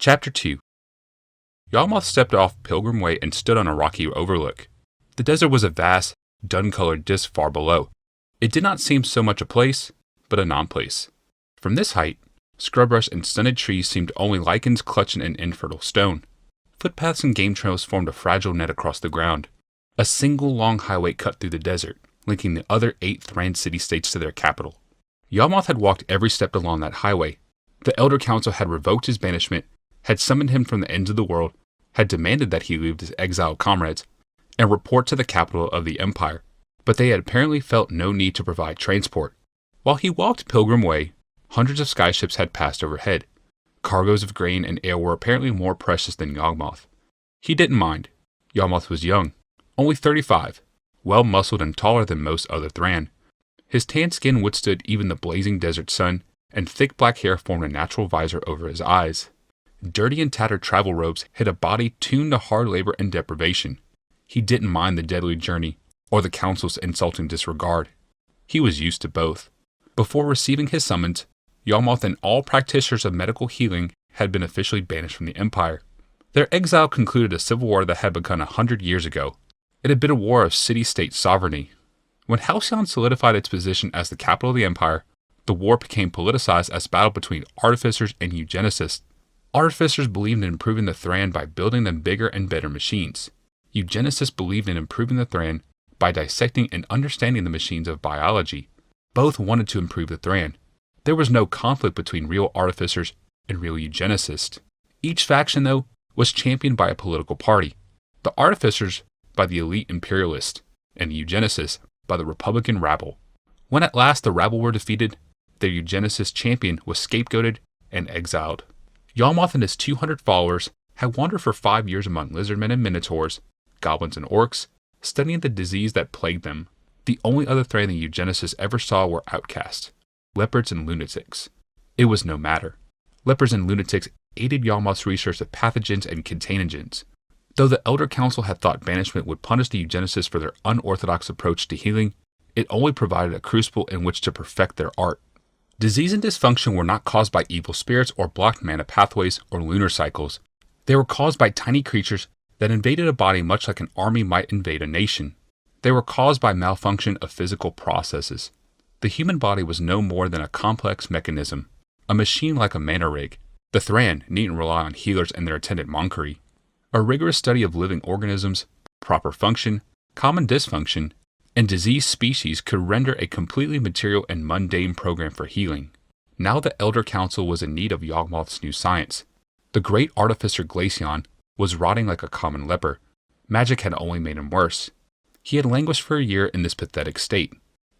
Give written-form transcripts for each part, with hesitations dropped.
Chapter 2. Yawgmoth stepped off Pilgrim Way and stood on a rocky overlook. The desert was a vast, dun-colored disk far below. It did not seem so much a place, but a non-place. From this height, scrubrush and stunted trees seemed only lichens clutching an infertile stone. Footpaths and game trails formed a fragile net across the ground. A single long highway cut through the desert, linking the other 8 Thran city-states to their capital. Yawgmoth had walked every step along that highway. The Elder Council had revoked his banishment, had summoned him from the ends of the world, had demanded that he leave his exiled comrades, and report to the capital of the Empire, but they had apparently felt no need to provide transport. While he walked Pilgrim Way, hundreds of skyships had passed overhead. Cargoes of grain and ale were apparently more precious than Yawgmoth. He didn't mind. Yawgmoth was young, only 35, well-muscled and taller than most other Thran. His tan skin withstood even the blazing desert sun, and thick black hair formed a natural visor over his eyes. Dirty and tattered travel robes hid a body tuned to hard labor and deprivation. He didn't mind the deadly journey, or the Council's insulting disregard. He was used to both. Before receiving his summons, Yawgmoth and all practitioners of medical healing had been officially banished from the Empire. Their exile concluded a civil war that had begun 100 years ago. It had been a war of city-state sovereignty. When Halcyon solidified its position as the capital of the Empire, the war became politicized as battle between artificers and eugenicists. Artificers believed in improving the Thran by building them bigger and better machines. Eugenicists believed in improving the Thran by dissecting and understanding the machines of biology. Both wanted to improve the Thran. There was no conflict between real artificers and real eugenicists. Each faction, though, was championed by a political party. The artificers by the elite imperialists, and the eugenicists by the Republican rabble. When at last the rabble were defeated, their eugenicist champion was scapegoated and exiled. Yawgmoth and his 200 followers had wandered for 5 years among lizardmen and minotaurs, goblins and orcs, studying the disease that plagued them. The only other Thran the eugenicists ever saw were outcasts, leopards and lunatics. It was no matter. Leopards and lunatics aided Yawgmoth's research of pathogens and contagions. Though the Elder Council had thought banishment would punish the eugenicists for their unorthodox approach to healing, it only provided a crucible in which to perfect their art. Disease and dysfunction were not caused by evil spirits or blocked mana pathways or lunar cycles. They were caused by tiny creatures that invaded a body much like an army might invade a nation. They were caused by malfunction of physical processes. The human body was no more than a complex mechanism, a machine like a mana rig. The Thran needn't rely on healers and their attendant monkery. A rigorous study of living organisms, proper function, common dysfunction, and diseased species could render a completely material and mundane program for healing. Now the Elder Council was in need of Yawgmoth's new science. The great artificer Glaceon was rotting like a common leper. Magic had only made him worse. He had languished for a year in this pathetic state.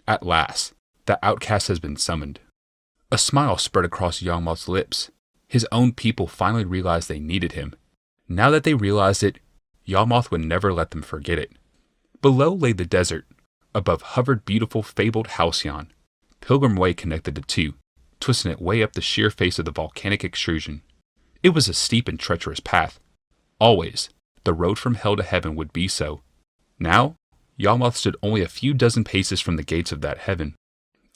At last, the outcast has been summoned. A smile spread across Yawgmoth's lips. His own people finally realized they needed him. Now that they realized it, Yawgmoth would never let them forget it. Below lay the desert. Above hovered beautiful, fabled Halcyon. Pilgrim Way connected the two, twisting it way up the sheer face of the volcanic extrusion. It was a steep and treacherous path. Always, the road from hell to heaven would be so. Now, Yawgmoth stood only a few dozen paces from the gates of that heaven.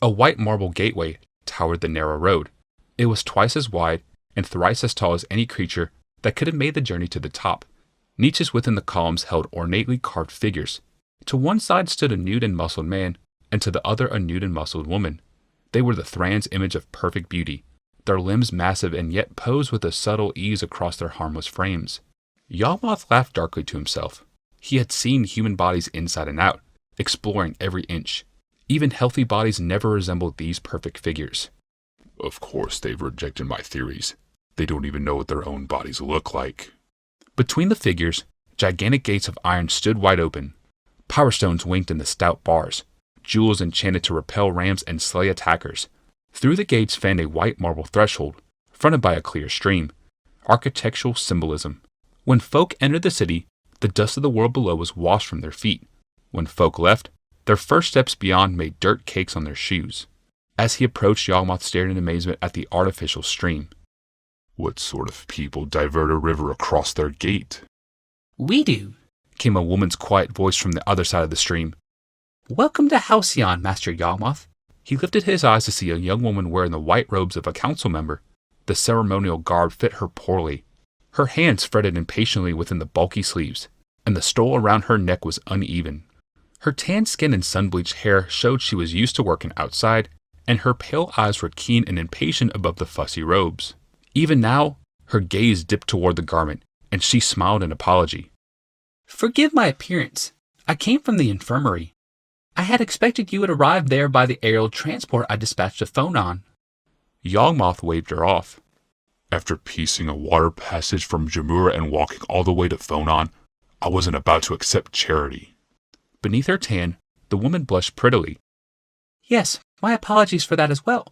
A white marble gateway towered the narrow road. It was twice as wide and thrice as tall as any creature that could have made the journey to the top. Niches within the columns held ornately carved figures. To one side stood a nude and muscled man, and to the other a nude and muscled woman. They were the Thran's image of perfect beauty, their limbs massive and yet posed with a subtle ease across their harmless frames. Yawgmoth laughed darkly to himself. He had seen human bodies inside and out, exploring every inch. Even healthy bodies never resembled these perfect figures. Of course they've rejected my theories. They don't even know what their own bodies look like. Between the figures, gigantic gates of iron stood wide open. Power stones winked in the stout bars, jewels enchanted to repel rams and slay attackers. Through the gates fanned a white marble threshold, fronted by a clear stream. Architectural symbolism. When folk entered the city, the dust of the world below was washed from their feet. When folk left, their first steps beyond made dirt cakes on their shoes. As he approached, Yawgmoth stared in amazement at the artificial stream. What sort of people divert a river across their gate? We do, came a woman's quiet voice from the other side of the stream. Welcome to Halcyon, Master Yawgmoth. He lifted his eyes to see a young woman wearing the white robes of a council member. The ceremonial garb fit her poorly, Her hands fretted impatiently within the bulky sleeves, and the stole around her neck was uneven. Her tan skin and sun-bleached hair showed she was used to working outside, and her pale eyes were keen and impatient above the fussy robes. Even now, her gaze dipped toward the garment, and she smiled in apology. Forgive my appearance. I came from the infirmary. I had expected you would arrive there by the aerial transport I dispatched a phone on. Yawgmoth waved her off. After piecing a water passage from Jamura and walking all the way to Phonon, I wasn't about to accept charity. Beneath her tan, the woman blushed prettily. Yes, my apologies for that as well.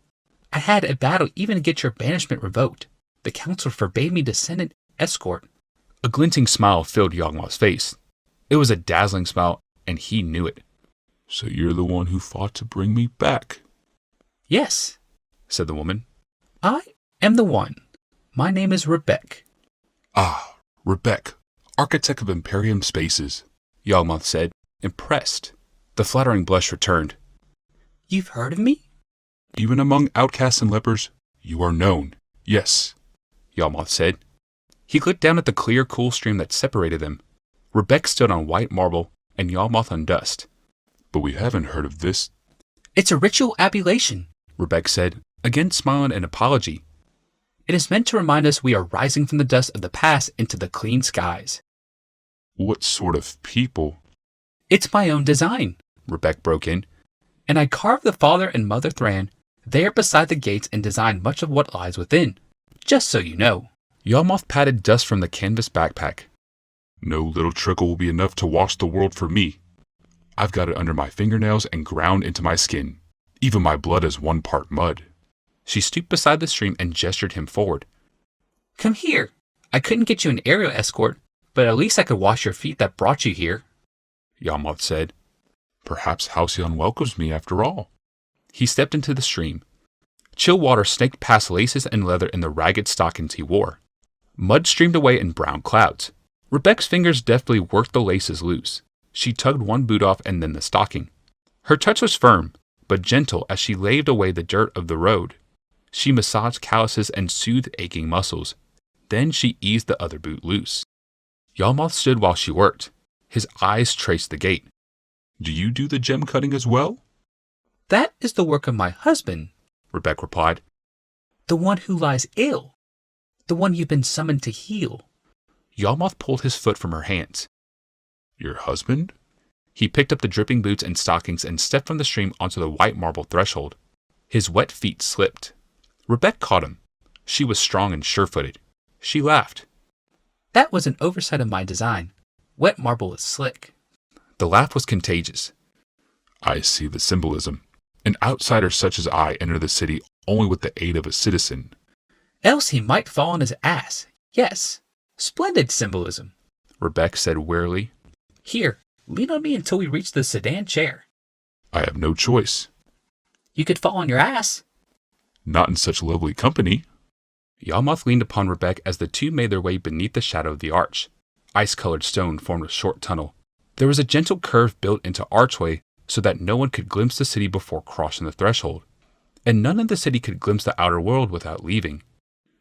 I had a battle even to get your banishment revoked. The council forbade me to send an escort. A glinting smile filled Yawgmoth's face. It was a dazzling smile, and he knew it. So you're the one who fought to bring me back? Yes, said the woman. I am the one. My name is Rebek. Ah, Rebek, architect of Imperium Spaces, Yawgmoth said, impressed. The flattering blush returned. You've heard of me? Even among outcasts and lepers, you are known. Yes, Yawgmoth said. He looked down at the clear, cool stream that separated them. Rebek stood on white marble, and Yawgmoth on dust. But we haven't heard of this. It's a ritual ablution, Rebek said, again smiling an apology. It is meant to remind us we are rising from the dust of the past into the clean skies. What sort of people? It's my own design, Rebek broke in. And I carved the father and mother Thran there beside the gates and designed much of what lies within, just so you know. Yawgmoth patted dust from the canvas backpack. No little trickle will be enough to wash the world for me. I've got it under my fingernails and ground into my skin. Even my blood is 1 part mud. She stooped beside the stream and gestured him forward. Come here. I couldn't get you an aerial escort, but at least I could wash your feet that brought you here, Yawgmoth said. Perhaps Halcyon welcomes me after all. He stepped into the stream. Chill water snaked past laces and leather in the ragged stockings he wore. Mud streamed away in brown clouds. Rebek's fingers deftly worked the laces loose. She tugged one boot off and then the stocking. Her touch was firm, but gentle as she laved away the dirt of the road. She massaged calluses and soothed aching muscles. Then she eased the other boot loose. Yawgmoth stood while she worked. His eyes traced the gate. Do you do the gem cutting as well? That is the work of my husband, Rebek replied. The one who lies ill. The one you've been summoned to heal. Yawgmoth pulled his foot from her hands. Your husband? He picked up the dripping boots and stockings and stepped from the stream onto the white marble threshold. His wet feet slipped. Rebek caught him. She was strong and sure-footed. She laughed. That was an oversight of my design. Wet marble is slick. The laugh was contagious. I see the symbolism. An outsider such as I enter the city only with the aid of a citizen. Else he might fall on his ass. Yes, splendid symbolism, Rebek said wearily. Here, lean on me until we reach the sedan chair. I have no choice. You could fall on your ass. Not in such lovely company. Yawgmoth leaned upon Rebek as the two made their way beneath the shadow of the arch. Ice-colored stone formed a short tunnel. There was a gentle curve built into archway so that no one could glimpse the city before crossing the threshold. And none of the city could glimpse the outer world without leaving.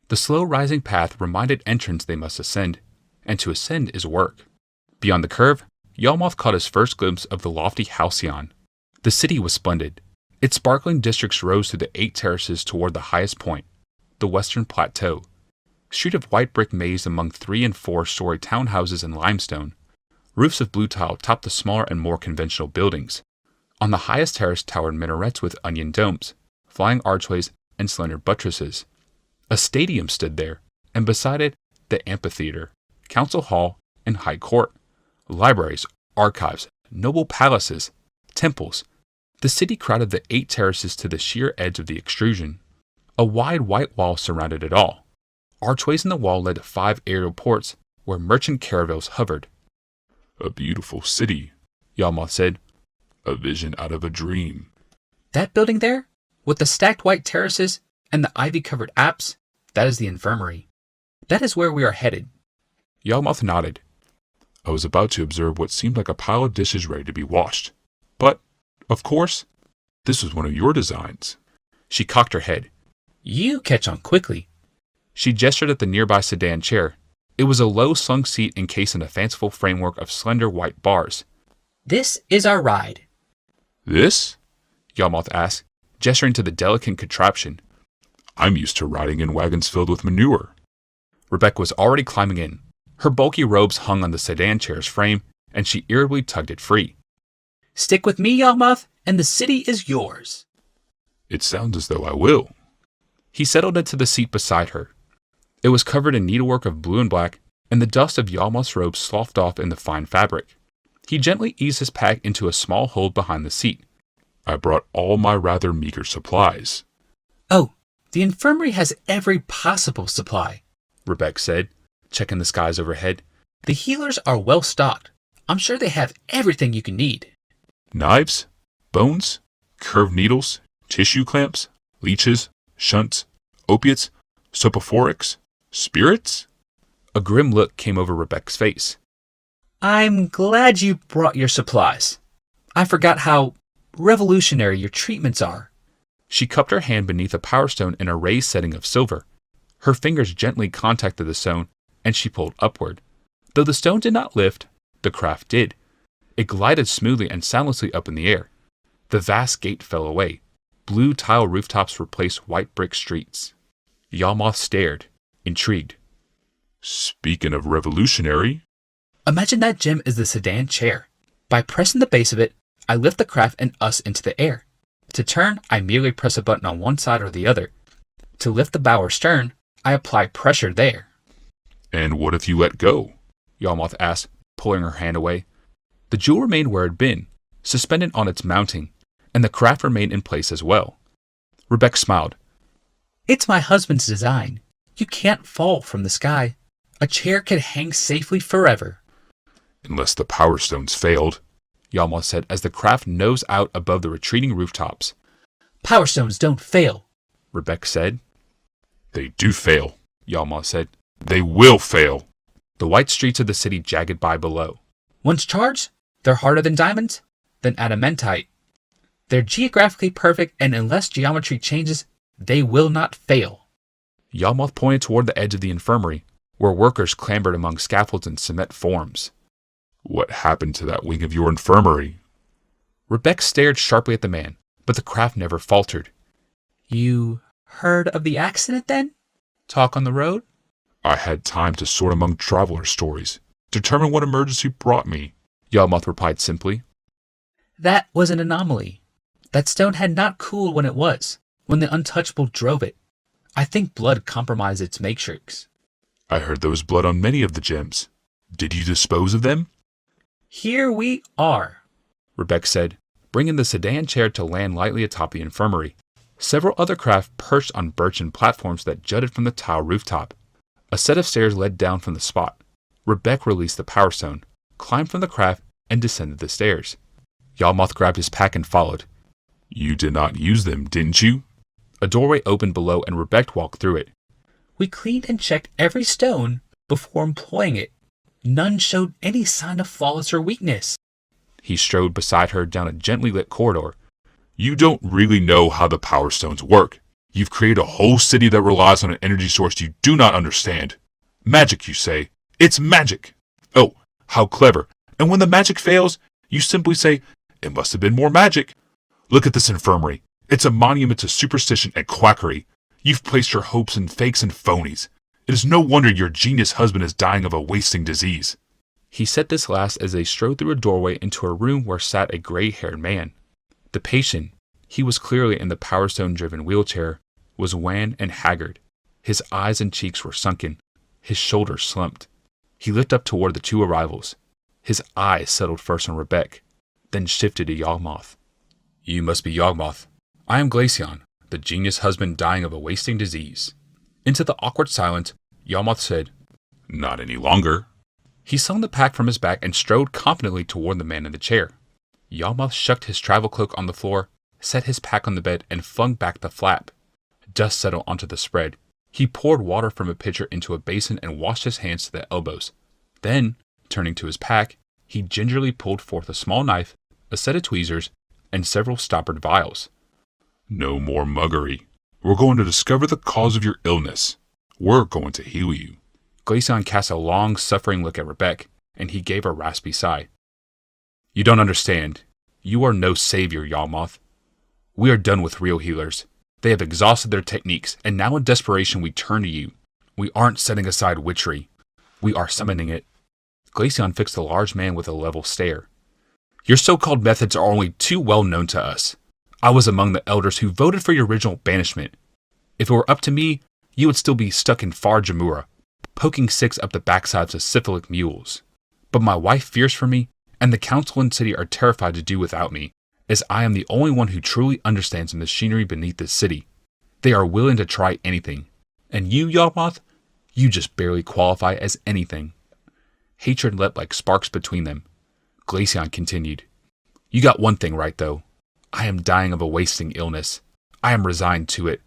The slow rising path reminded entrants they must ascend, and to ascend is work. Beyond the curve, Yawgmoth caught his first glimpse of the lofty Halcyon. The city was splendid. Its sparkling districts rose through the 8 terraces toward the highest point, the western plateau. Street of white brick maze among 3- and 4-story townhouses in limestone. Roofs of blue tile topped the smaller and more conventional buildings. On the highest terrace towered minarets with onion domes, flying archways, and slender buttresses. A stadium stood there, and beside it, the amphitheater, council hall, and high court. Libraries, archives, noble palaces, temples. The city crowded the 8 terraces to the sheer edge of the extrusion. A wide white wall surrounded it all. Archways in the wall led to 5 aerial ports where merchant caravels hovered. A beautiful city, Yawgmoth said. A vision out of a dream. That building there, with the stacked white terraces and the ivy-covered apse, that is the infirmary. That is where we are headed. Yawgmoth nodded. I was about to observe what seemed like a pile of dishes ready to be washed. But, of course, this was one of your designs. She cocked her head. You catch on quickly. She gestured at the nearby sedan chair. It was a low-slung seat encased in a fanciful framework of slender white bars. This is our ride. This? Yawmoth asked, gesturing to the delicate contraption. I'm used to riding in wagons filled with manure. Rebecca was already climbing in. Her bulky robes hung on the sedan chair's frame, and she irritably tugged it free. Stick with me, Yawmoth, and the city is yours. It sounds as though I will. He settled into the seat beside her. It was covered in needlework of blue and black, and the dust of Yawmoth's robe sloughed off in the fine fabric. He gently eased his pack into a small hold behind the seat. I brought all my rather meager supplies. Oh, the infirmary has every possible supply, Rebecca said, checking the skies overhead. The healers are well stocked. I'm sure they have everything you can need. Knives, bones, curved needles, tissue clamps, leeches, shunts, opiates, soporifics, spirits? A grim look came over Rebecca's face. I'm glad you brought your supplies. I forgot how revolutionary your treatments are. She cupped her hand beneath a power stone in a raised setting of silver. Her fingers gently contacted the stone, and she pulled upward. Though the stone did not lift, the craft did. It glided smoothly and soundlessly up in the air. The vast gate fell away. Blue tile rooftops replaced white brick streets. Yawmoth stared, intrigued. Speaking of revolutionary... Imagine that gem is the sedan chair. By pressing the base of it, I lift the craft and us into the air. To turn, I merely press a button on one side or the other. To lift the bow or stern, I apply pressure there. And what if you let go? Yawmoth asked, pulling her hand away. The jewel remained where it had been, suspended on its mounting, and the craft remained in place as well. Rebecca smiled. It's my husband's design. You can't fall from the sky. A chair can hang safely forever. Unless the power stones failed, Yawmoth said as the craft nosed out above the retreating rooftops. Power stones don't fail, Rebecca said. They do fail, Yawmoth said. They will fail. The white streets of the city jagged by below. Once charged, they're harder than diamonds, than adamantite. They're geographically perfect, and unless geometry changes, they will not fail. Yawmoth pointed toward the edge of the infirmary, where workers clambered among scaffolds and cement forms. What happened to that wing of your infirmary? Rebecca stared sharply at the man, but the craft never faltered. You heard of the accident then? Talk on the road? I had time to sort among traveler stories, determine what emergency brought me, Yawmoth replied simply. That was an anomaly. That stone had not cooled when it was, when the untouchable drove it. I think blood compromised its matrix. I heard there was blood on many of the gems. Did you dispose of them? Here we are, Rebecca said, bringing the sedan chair to land lightly atop the infirmary. Several other craft perched on birchen platforms that jutted from the tile rooftop. A set of stairs led down from the spot. Rebecca released the power stone, climbed from the craft, and descended the stairs. Yawmoth grabbed his pack and followed. You did not use them, didn't you? A doorway opened below and Rebecca walked through it. We cleaned and checked every stone before employing it. None showed any sign of flawless or weakness. He strode beside her down a gently lit corridor. You don't really know how the power stones work. You've created a whole city that relies on an energy source you do not understand. Magic, you say. It's magic. Oh, how clever. And when the magic fails, you simply say, it must have been more magic. Look at this infirmary. It's a monument to superstition and quackery. You've placed your hopes in fakes and phonies. It is no wonder your genius husband is dying of a wasting disease. He said this last as they strode through a doorway into a room where sat a gray-haired man. The patient, he was clearly in the power stone-driven wheelchair, was wan and haggard. His eyes and cheeks were sunken. His shoulders slumped. He looked up toward the two arrivals. His eyes settled first on Rebecca, then shifted to Yawmoth. You must be Yawmoth. I am Glaceon, the genius husband dying of a wasting disease. Into the awkward silence, Yawmoth said, Not any longer. He slung the pack from his back and strode confidently toward the man in the chair. Yawmoth shucked his travel cloak on the floor, set his pack on the bed, and flung back the flap. Dust settled onto the spread. He poured water from a pitcher into a basin and washed his hands to the elbows. Then, turning to his pack, he gingerly pulled forth a small knife, a set of tweezers, and several stoppered vials. No more muggery. We're going to discover the cause of your illness. We're going to heal you. Glaceon cast a long, suffering look at Rebecca, and he gave a raspy sigh. You don't understand. You are no savior, Yawmoth. We are done with real healers. They have exhausted their techniques, and now in desperation we turn to you. We aren't setting aside witchery. We are summoning it. Glaceon fixed the large man with a level stare. Your so-called methods are only too well known to us. I was among the elders who voted for your original banishment. If it were up to me, you would still be stuck in Far Jamura, poking sticks up the backsides of syphilic mules. But my wife fears for me, and the council and city are terrified to do without me, as I am the only one who truly understands the machinery beneath this city. They are willing to try anything. And you, Yawmoth, you just barely qualify as anything. Hatred leapt like sparks between them. Glaceon continued. You got one thing right, though. I am dying of a wasting illness. I am resigned to it.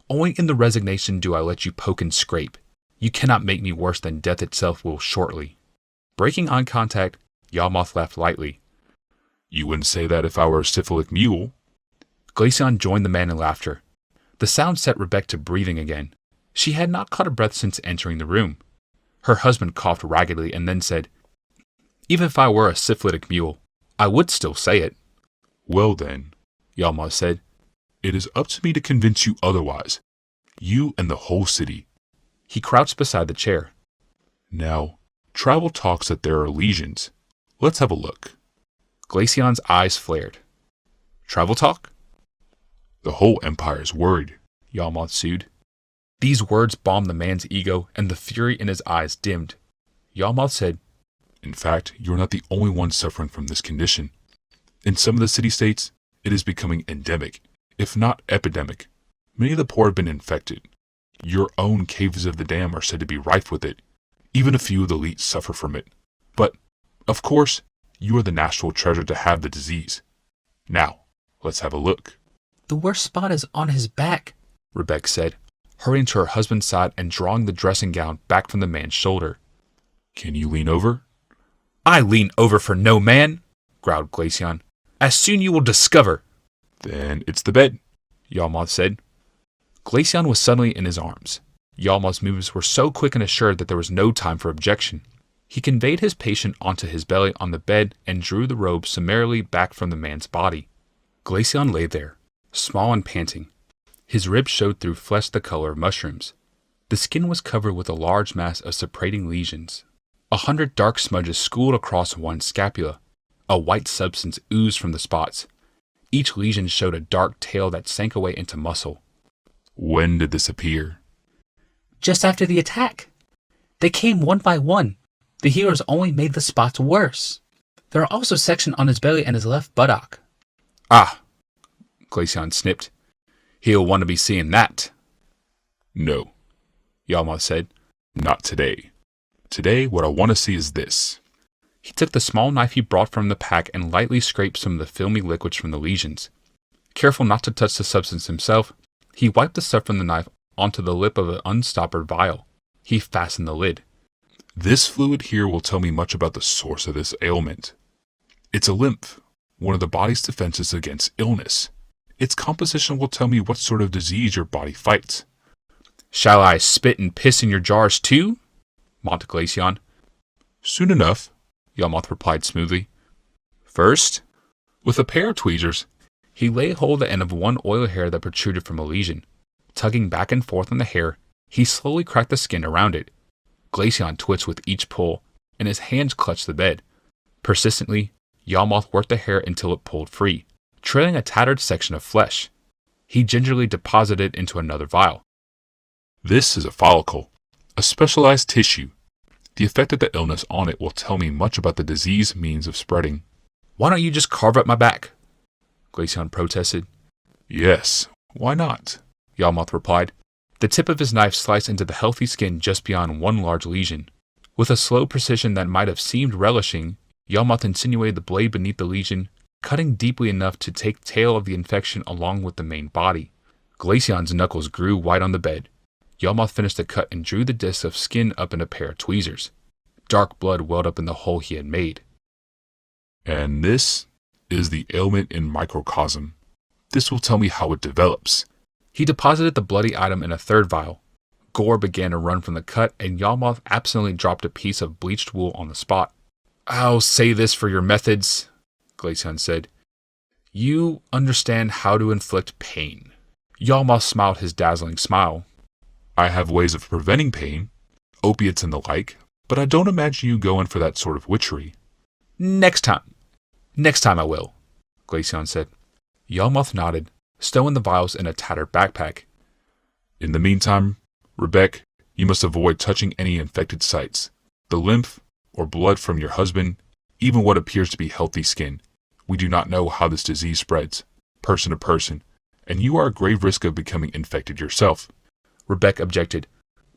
Only in the resignation do I let you poke and scrape. You cannot make me worse than death itself will shortly. Breaking eye contact, Yawmoth laughed lightly. You wouldn't say that if I were a syphilic mule. Glaceon joined the man in laughter. The sound set Rebecca to breathing again. She had not caught a breath since entering the room. Her husband coughed raggedly and then said, Even if I were a syphilitic mule, I would still say it. Well then, Yawmoth said, it is up to me to convince you otherwise. You and the whole city. He crouched beside the chair. Now, travel talks that there are legions. Let's have a look. Glaceon's eyes flared. Travel talk? The whole empire is worried, Yawmoth sued. These words bombed the man's ego, and the fury in his eyes dimmed. Yawmoth said, In fact, you're not the only one suffering from this condition. In some of the city-states, it is becoming endemic, if not epidemic. Many of the poor have been infected. Your own caves of the dam are said to be rife with it. Even a few of the elite suffer from it. But, of course, you are the national treasure to have the disease. Now, let's have a look. The worst spot is on his back, Rebecca said, hurrying to her husband's side and drawing the dressing gown back from the man's shoulder. Can you lean over? I lean over for no man, growled Glaceon. As soon you will discover. Then it's the bed, Yawmoth said. Glaceon was suddenly in his arms. Yawmoth's movements were so quick and assured that there was no time for objection. He conveyed his patient onto his belly on the bed and drew the robe summarily back from the man's body. Glaceon lay there, small and panting. His ribs showed through flesh the color of mushrooms. The skin was covered with a large mass of separating lesions. 100 dark smudges schooled across one scapula. A white substance oozed from the spots. Each lesion showed a dark tail that sank away into muscle. When did this appear? Just after the attack. They came one by one. The healers only made the spots worse. There are also sections on his belly and his left buttock. Ah, Glaceon snipped. He'll want to be seeing that. No, Yawmoth said. Not today. Today, what I want to see is this. He took the small knife he brought from the pack and lightly scraped some of the filmy liquids from the lesions. Careful not to touch the substance himself, he wiped the stuff from the knife onto the lip of an unstoppered vial. He fastened the lid. This fluid here will tell me much about the source of this ailment. It's a lymph, one of the body's defenses against illness. Its composition will tell me what sort of disease your body fights. Shall I spit and piss in your jars too? mocked Glaceon. Soon enough, Yawmoth replied smoothly. First, with a pair of tweezers, he laid hold of the end of one oil hair that protruded from a lesion. Tugging back and forth on the hair, he slowly cracked the skin around it. Glaceon twitched with each pull, and his hands clutched the bed. Persistently, Yawmoth worked the hair until it pulled free, trailing a tattered section of flesh. He gingerly deposited it into another vial. This is a follicle, a specialized tissue. The effect of the illness on it will tell me much about the disease means of spreading. Why don't you just carve up my back? Glaceon protested. Yes, why not? Yawmoth replied. The tip of his knife sliced into the healthy skin just beyond one large lesion. With a slow precision that might have seemed relishing, Yawmoth insinuated the blade beneath the lesion, cutting deeply enough to take the tail of the infection along with the main body. Glaceon's knuckles grew white on the bed. Yawmoth finished the cut and drew the disc of skin up in a pair of tweezers. Dark blood welled up in the hole he had made. And this is the ailment in microcosm. This will tell me how it develops. He deposited the bloody item in a third vial. Gore began to run from the cut, and Yawmoth absently dropped a piece of bleached wool on the spot. "I'll say this for your methods," Glaceon said. "You understand how to inflict pain." Yawmoth smiled his dazzling smile. I have ways of preventing pain, opiates and the like, but I don't imagine you go in for that sort of witchery. Next time I will," Glaceon said. Yawmoth nodded, stowing the vials in a tattered backpack. In the meantime, Rebecca, you must avoid touching any infected sites. The lymph or blood from your husband, even what appears to be healthy skin. We do not know how this disease spreads, person to person, and you are at grave risk of becoming infected yourself. Rebecca objected.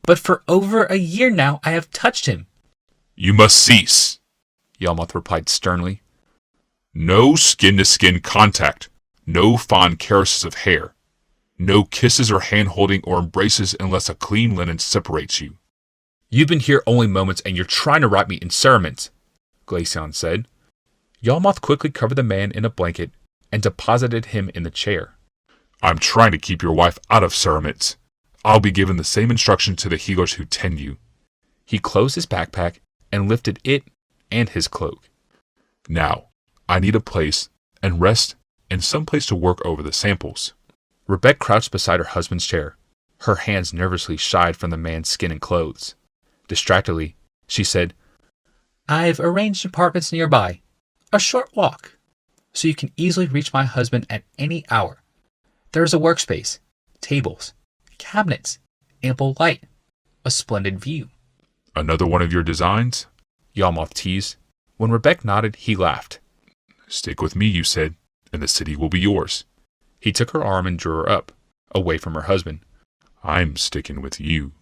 "But for over a year now I have touched him." You must cease. Yawmoth replied sternly. No skin-to-skin contact. No fond caresses of hair. No kisses or hand-holding or embraces unless a clean linen separates you. "You've been here only moments and you're trying to wrap me in cerements," Glaceon said. Yawmoth quickly covered the man in a blanket and deposited him in the chair. I'm trying to keep your wife out of cerements. I'll be giving the same instruction to the healers who tend you. He closed his backpack and lifted it and his cloak. Now, I need a place and rest and some place to work over the samples. Rebecca crouched beside her husband's chair. Her hands nervously shied from the man's skin and clothes. Distractedly, she said, "I've arranged apartments nearby. A short walk, so you can easily reach my husband at any hour. There is a workspace, tables, cabinets, ample light, a splendid view." Another one of your designs? Yawmoth teased. When Rebecca nodded, he laughed. Stick with me, you said, and the city will be yours. He took her arm and drew her up, away from her husband. I'm sticking with you.